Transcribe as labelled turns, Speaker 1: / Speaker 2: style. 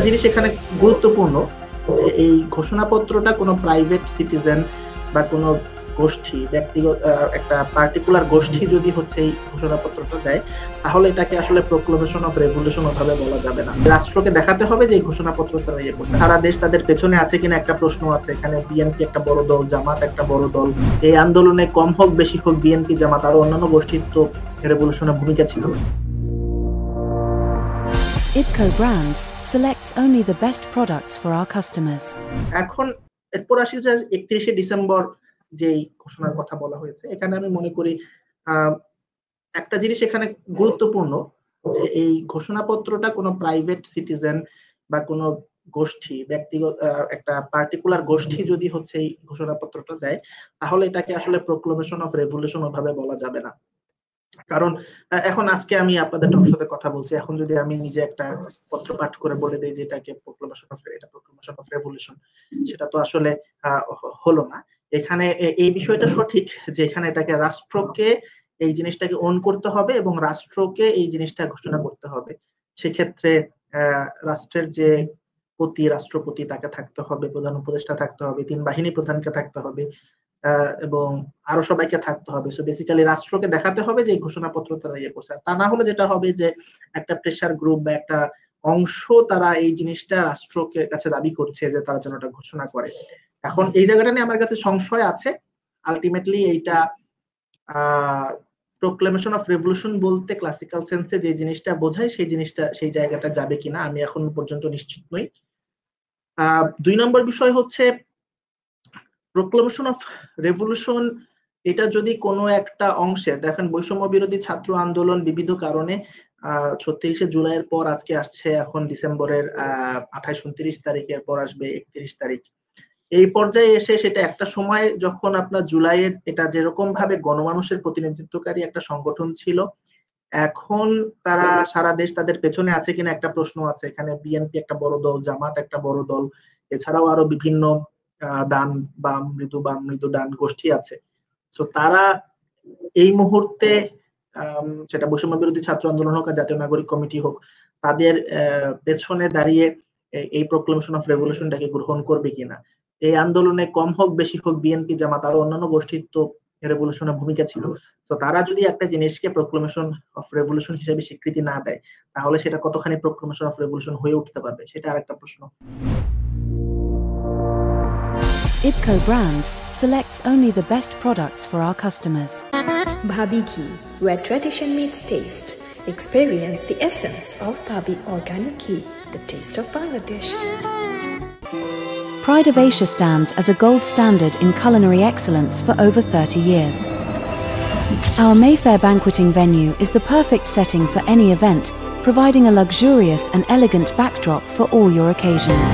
Speaker 1: জিনিস এখানে গুরুত্বপূর্ণ যে এই ঘোষণাপত্রটা কোনো প্রাইভেট সিটিজেন বা কোনো গোষ্ঠী, ব্যক্তিগত একটা পার্টিকুলার গোষ্ঠী যদি হচ্ছে এই ঘোষণাপত্রটা দেয়, তাহলে এটাকে আসলে প্রোক্লামেশন অফ রেভলিউশন ওভাবে বলা যাবে না। রাষ্ট্রকে দেখাতে হবে যে এই ঘোষণাপত্র তারা ইয়ে করছে। সারা দেশ তাদের পেছনে আছে কিনা একটা প্রশ্ন আছে। এখানে বিএনপি একটা বড় দল, জামাত একটা বড় দল। এই আন্দোলনে কম হোক বেশি হোক বিএনপি, জামাত আরো অন্যান্য গোষ্ঠীর তো রেভলিউশনের ভূমিকা ছিল।
Speaker 2: IBCO brand selects only the best products for our customers.
Speaker 1: এখন এরপর আসি যে 31শে ডিসেম্বর যেই ঘোষণার কথা বলা হয়েছে, এখানে আমি মনে করি একটা জিনিস এখানে গুরুত্বপূর্ণ যে এই ঘোষণাপত্রটা কোনো প্রাইভেট সিটিজেন বা কোনো গোষ্ঠী, ব্যক্তিগত একটা পার্টিকুলার গোষ্ঠী যদি হচ্ছে এই ঘোষণাপত্রটা দেয়, তাহলে এটাকে আসলে প্রোক্লামেশন অফ রেভলিউশন ওভাবে বলা যাবে না। কারণ এখন আজকে আমি আপনাদের সাথে কথা বলছি, এখন যদি আমি নিজে একটা পত্র পাঠ করে বলে দিই যে এটাকে প্রোক্লামেশন অফ রেভলিউশন, সেটা তো আসলে হলো না। এখানে এই বিষয়টা সঠিক যে এখানে এটাকে রাষ্ট্রকে এই জিনিসটাকে ওন করতে হবে এবং রাষ্ট্রকে এই জিনিসটা ঘোষণা করতে হবে। সেক্ষেত্রে রাষ্ট্রের যে রাষ্ট্রপতি তাকে থাকতে হবে, প্রধান উপদেষ্টা থাকতে হবে, 3 বাহিনী প্রধানকে থাকতে হবে এবং আরো সবাইকে থাকতে হবে। সো বেসিক্যালি রাষ্ট্রকে দেখাতে হবে যে ঘোষণাপত্র তারা ইয়ে করছে। তা না হলে যেটা হবে যে একটা প্রেসার গ্রুপ বা একটা অংশ তারা এই জিনিসটা রাষ্ট্রকে কাছে দাবি করছে যে তারা যেন এটা ঘোষণা করে। এখন এই জায়গাটা নিয়ে আমার কাছে সংশয় আছে। আলটিমেটলি এইটা প্রোক্লামেশন অফ রেভলিউশন বলতে ক্লাসিক্যাল সেন্সে যে জিনিসটা বোঝায় সেই জায়গাটা যাবে কিনা আমি এখন পর্যন্ত নিশ্চিত নই। 2 নম্বর বিষয় হচ্ছে প্রোক্লামেশন অফ রেভলিউশন, এটা যদি কোনো একটা অংশে দেখেন বৈষম্য বিরোধী ছাত্র আন্দোলন বিবিধ কারণে 36শে জুলাইয়ের পর আজকে আসছে, এখন ডিসেম্বরের 28-29 তারিখের পর আসবে 31 তারিখ। এই পর্যায়ে এসে সেটা একটা সময় যখন আপনার জুলাইয়ে এটা যেরকম ভাবে গণমানুষের প্রতিনিধিত্বকারী একটা সংগঠন ছিল, এখন তারা সারা দেশ তাদের পেছনে আছে কিনা একটা প্রশ্ন আছে। এখানে বিএনপি একটা বড় দল, জামাত একটা বড় দল, এছাড়াও আরো বিভিন্ন ডান বাম, মৃদু ডান গোষ্ঠী আছে। তো তারা এই মুহূর্তে সেটা বৈষম্য বিরোধী ছাত্র আন্দোলন হোক আর জাতীয় নাগরিক কমিটি হোক, তাদের পেছনে দাঁড়িয়ে এই প্রোক্লামেশন অফ রেভলিউশনটাকে গ্রহণ করবে কিনা। এই আন্দোলনে কম হোক বেশি হোক বিএনপি, জামাত আরো অন্যান্য গোষ্ঠীর তো রেভলিউশনের ভূমিকা ছিল। তো তারা যদি একটা জিনিসকে প্রোক্লামেশন অফ রেভলিউশন হিসেবে স্বীকৃতি না দেয়, তাহলে সেটা কতখানি প্রোক্লামেশন অফ রেভলিউশন হয়ে উঠতে পারবে, সেটা আরেকটা প্রশ্ন।
Speaker 2: IBCO brand selects only the best products for our customers.
Speaker 3: Bhabhi Ghee, where tradition meets taste. Experience the essence of Bhabhi Organic Ghee, the taste of Bangladesh.
Speaker 2: Pride of Asia stands as a gold standard in culinary excellence for over 30 years. Our Mayfair banqueting venue is the perfect setting for any event, providing a luxurious and elegant backdrop for all your occasions.